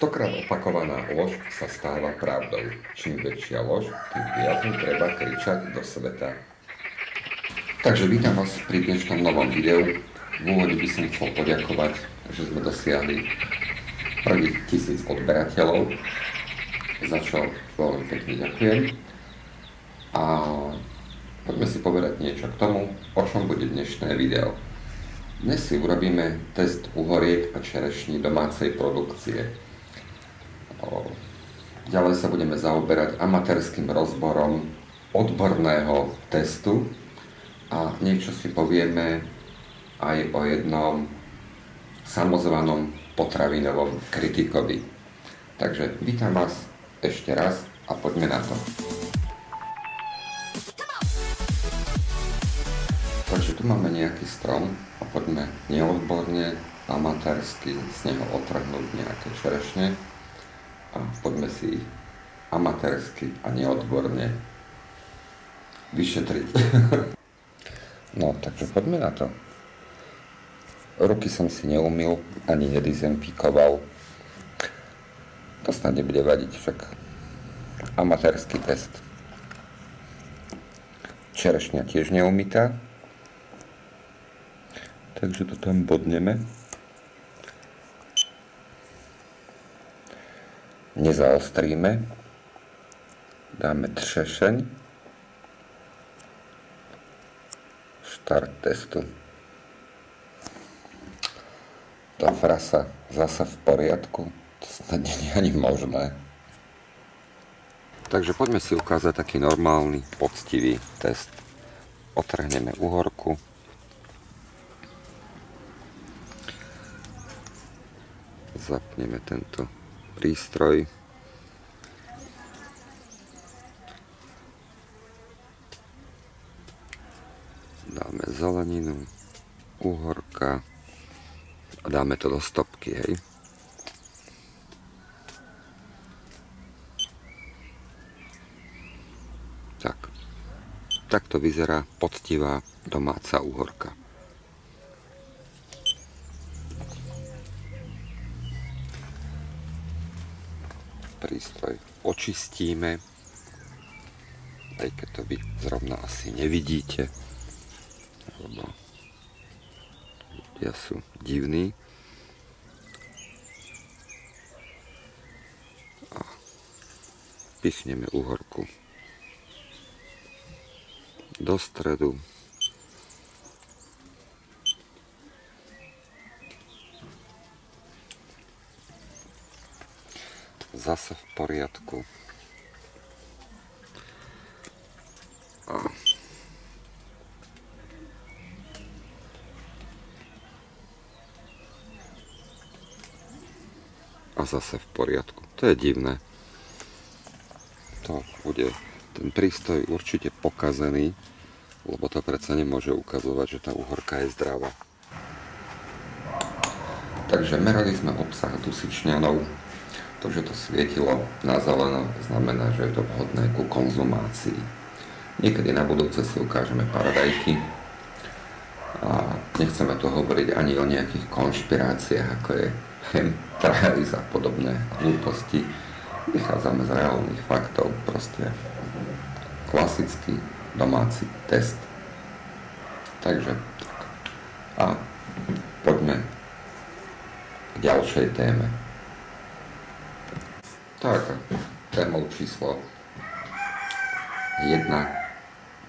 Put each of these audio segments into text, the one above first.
Stokrát opakovaná lož sa stáva pravdou. Čím väčšia lož, tým viac mu treba kričať do sveta. Takže vítam vás pri dnešnom novom videu. V úvode by som chcel poďakovať, že sme dosiahli prvých 1000 odberateľov, za čo veľmi pekne ďakujem. A poďme si povedať niečo k tomu, o čom bude dnešné video. Dnes si urobíme test uhoriek a čerešní domácej produkcie. Ďalej sa budeme zaoberať amatérskym rozborom odborného testu a niečo si povieme aj o jednom samozvanom potravinovom kritikovi. Takže vítam vás ešte raz a poďme na to. Takže tu máme nejaký strom a poďme neodborne, amatérsky z neho otrhnúť nejaké čerešne a poďme si ich amatérsky a neodborne vyšetriť. No, takže poďme na to. Ruky som si neumyl, ani nedezinfikoval. To snad nebude vadiť, však amatérsky test. Čerešňa tiež neumytá. Takže to tam bodneme. Nezaostríme. Dáme třešeň. Štart testu. Tá frasa zasa v poriadku. To snad nie je ani možné. Takže poďme si ukázať taký normálny, poctivý test. Otrhneme uhorku. Zapneme tento prístroj. Dáme zeleninu, uhorka a dáme to do stopky, hej. Tak to vyzerá poctivá domáca uhorka. Prístroj očistíme, aj keď to vy zrovna asi nevidíte, lebo ľudia sú divní. A pichneme uhorku do stredu. Zase v poriadku. A zase v poriadku. To je divné. To bude ten prístroj určite pokazený, lebo to predsa nemôže ukazovať, že tá uhorka je zdravá. Takže merali sme obsah dusičňanov. To, že to svietilo na zeleno, znamená, že je to vhodné ku konzumácii. Niekedy na budúce si ukážeme paradajky. A nechceme tu hovoriť ani o nejakých konšpiráciách, ako je chemtrails a podobné hlúposti. Vychádzame z reálnych faktov, proste klasický domáci test. Takže a poďme k ďalšej téme. Tak, témou číslo 1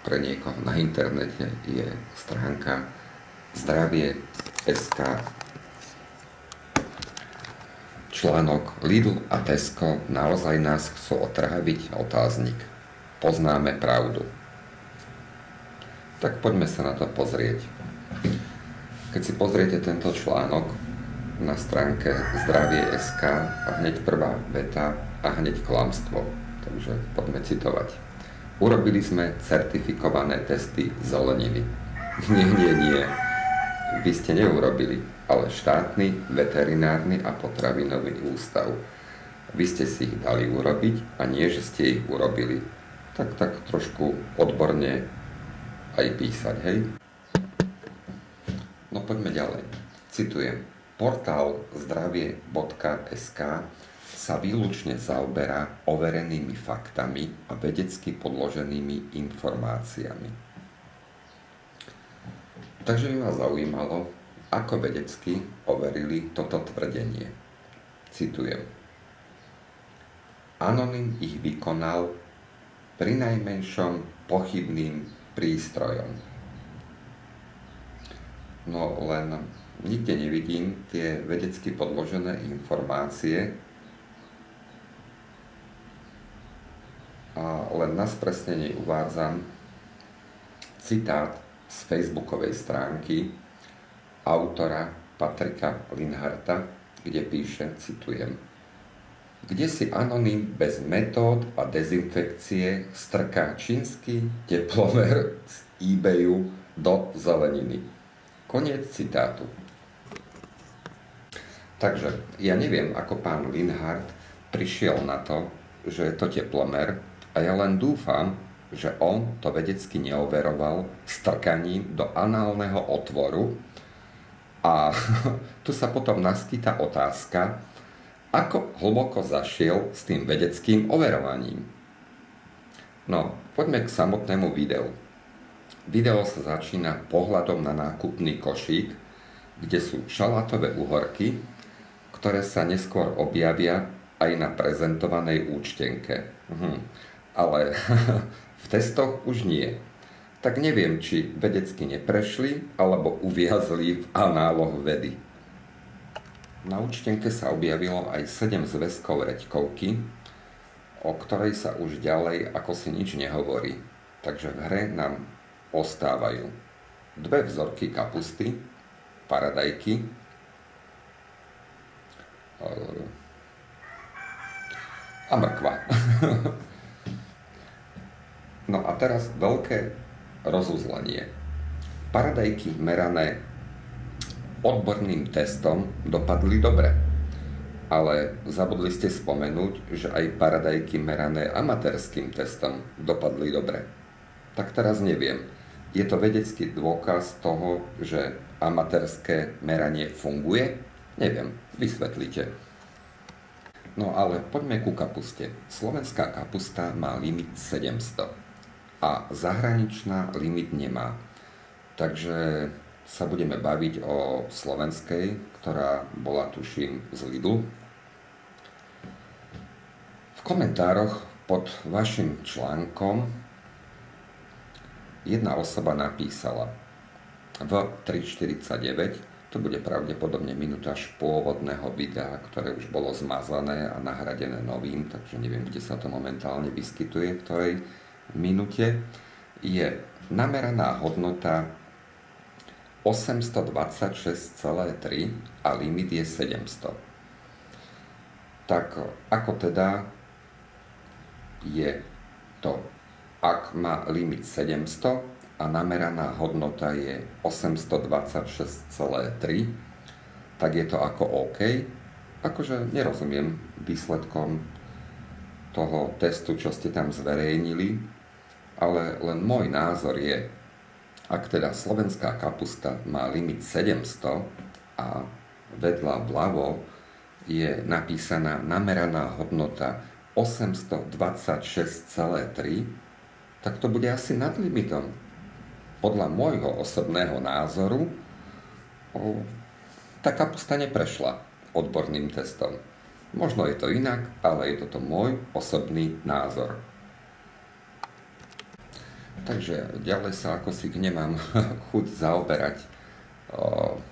pre niekoho na internete je stránka zdravie.sk. Článok Lidl a Tesco naozaj nás chcú otráviť? Otáznik. Poznáme pravdu. Tak poďme sa na to pozrieť. Keď si pozriete tento článok na stránke zdravie.sk a hneď prvá veta a hneď klamstvo. Takže poďme citovať. Urobili sme certifikované testy zeleniny. Nie. Vy ste neurobili, ale štátny veterinárny a potravinový ústav. Vy ste si ich dali urobiť a nie, že ste ich urobili. Tak trošku odborne aj písať, hej? No poďme ďalej. Citujem. Portál zdravie.sk sa výlučne zaoberá overenými faktami a vedecky podloženými informáciami. Takže by ma zaujímalo, ako vedecky overili toto tvrdenie. Citujem. Anonym ich vykonal prinajmenšom pochybným prístrojom. No len nikde nevidím tie vedecky podložené informácie a len na spresnenie uvádzam citát z facebookovej stránky autora Patrika Linharta, kde píše, citujem, kde si anonym bez metód a dezinfekcie strká čínsky teplomer z eBayu do zeleniny. Koniec citátu. Takže ja neviem, ako pán Linhart prišiel na to, že je to teplomer a ja len dúfam, že on to vedecky neoveroval strkaním do análneho otvoru a tu sa potom naskýta otázka, ako hlboko zašiel s tým vedeckým overovaním. No, poďme k samotnému videu. Video sa začína pohľadom na nákupný košík, kde sú šalátové uhorky, ktoré sa neskôr objavia aj na prezentovanej účtenke. Ale v testoch už nie. Tak neviem, či vedecky neprešli, alebo uviazli v análoch vedy. Na účtenke sa objavilo aj 7 zväzkov reďkovky, o ktorej sa už ďalej ako si nič nehovorí. Takže v hre nám ostávajú 2 vzorky kapusty, paradajky a mrkva. No a teraz veľké rozuzlenie. Paradajky merané odborným testom dopadli dobre, ale zabudli ste spomenúť, že aj paradajky merané amatérským testom dopadli dobre. Tak teraz neviem, je to vedecký dôkaz toho, že amatérske meranie funguje? Neviem, vysvetlite. No ale poďme ku kapuste. Slovenská kapusta má limit 700 a zahraničná limit nemá. Takže sa budeme baviť o slovenskej, ktorá bola, tuším, z Lidlu. V komentároch pod vašim článkom jedna osoba napísala v 3:49, to bude pravdepodobne minútaž pôvodného videa, ktoré už bolo zmazané a nahradené novým, takže neviem, kde sa to momentálne vyskytuje, v ktorej minúte, je nameraná hodnota 826,3 a limit je 700. Tak ako teda je to, ak má limit 700 a nameraná hodnota je 826,3, tak je to ako OK. Akože nerozumiem výsledkom toho testu, čo ste tam zverejnili, ale len môj názor je, ak teda slovenská kapusta má limit 700 a vedľa vľavo je napísaná nameraná hodnota 826,3, tak to bude asi nad limitom. Podľa môjho osobného názoru tá kapusta neprešla odborným testom. Možno je to inak, ale je toto môj osobný názor. Takže ďalej sa ako si nemám chuť zaoberať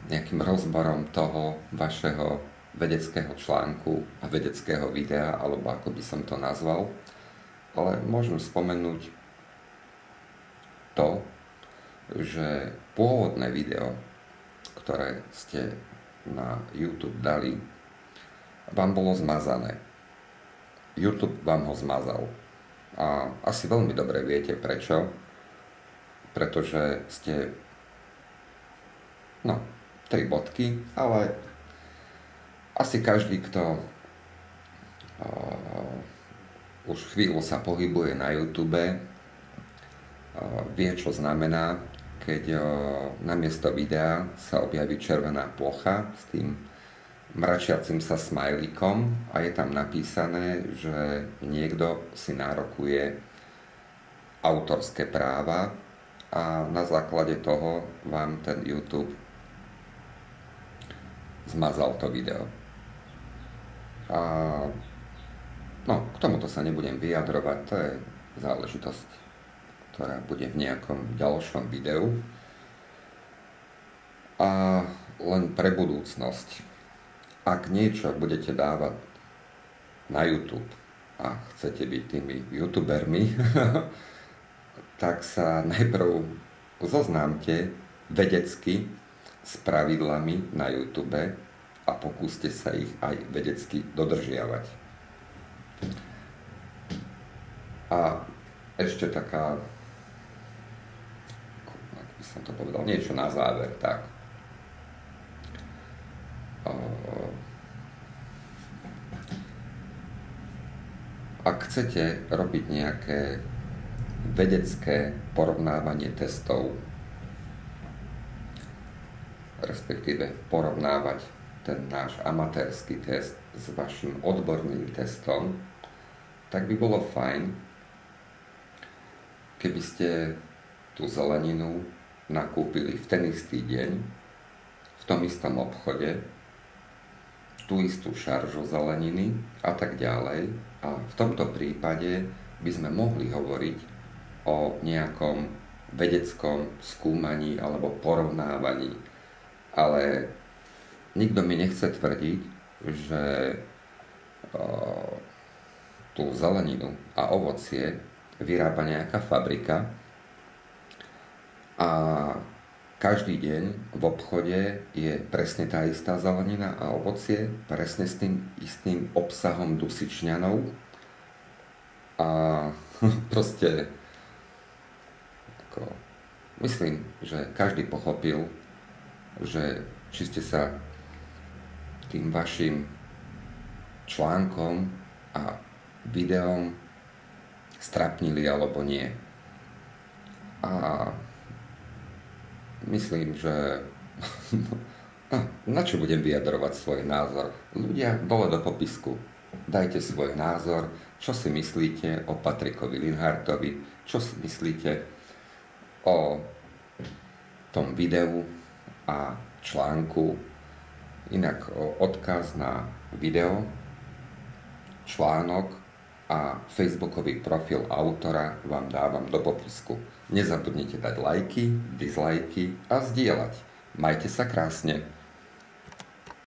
nejakým rozborom toho vašeho vedeckého článku a vedeckého videa, alebo ako by som to nazval. Ale môžem spomenúť to, že pôvodné video, ktoré ste na YouTube dali, vám bolo zmazané. YouTube vám ho zmazal. A asi veľmi dobre viete prečo. Pretože ste 3 bodky, ale asi každý, kto už chvíľu sa pohybuje na YouTube, vie, čo znamená, keď namiesto videa sa objaví červená plocha s tým mračiacim sa smajlikom a je tam napísané, že niekto si nárokuje autorské práva a na základe toho vám ten YouTube zmazal to video. A no, k tomuto sa nebudem vyjadrovať, to je záležitosť, ktorá bude v nejakom ďalšom videu. A len pre budúcnosť, ak niečo budete dávať na YouTube a chcete byť tými youtubermi, tak sa najprv zoznámte vedecky s pravidlami na YouTube a pokúste sa ich aj vedecky dodržiavať. A ešte taká, ako by som to povedal, niečo na záver, tak. Ak chcete robiť nejaké vedecké porovnávanie testov, respektíve porovnávať ten náš amatérsky test s vašim odborným testom, tak by bolo fajn, keby ste tú zeleninu nakúpili v ten istý deň, v tom istom obchode, tú istú šaržu zeleniny a tak ďalej. A v tomto prípade by sme mohli hovoriť o nejakom vedeckom skúmaní alebo porovnávaní. Ale nikto mi nechce tvrdiť, že tú zeleninu a ovocie vyrába nejaká fabrika a každý deň v obchode je presne tá istá zelenina a ovocie, presne s tým istým obsahom dusičňanov. A proste myslím, že každý pochopil, že či ste sa tým vašim článkom a videom strapnili alebo nie. A myslím, že na čo budem vyjadrovať svoj názor? Ľudia, dole do popisku. Dajte svoj názor, čo si myslíte o Patrikovi Linhartovi, čo si myslíte o tom videu a článku. Inak odkaz na video, článok a facebookový profil autora vám dávam do popisku. Nezabudnite dať lajky, dislajky a zdieľať. Majte sa krásne.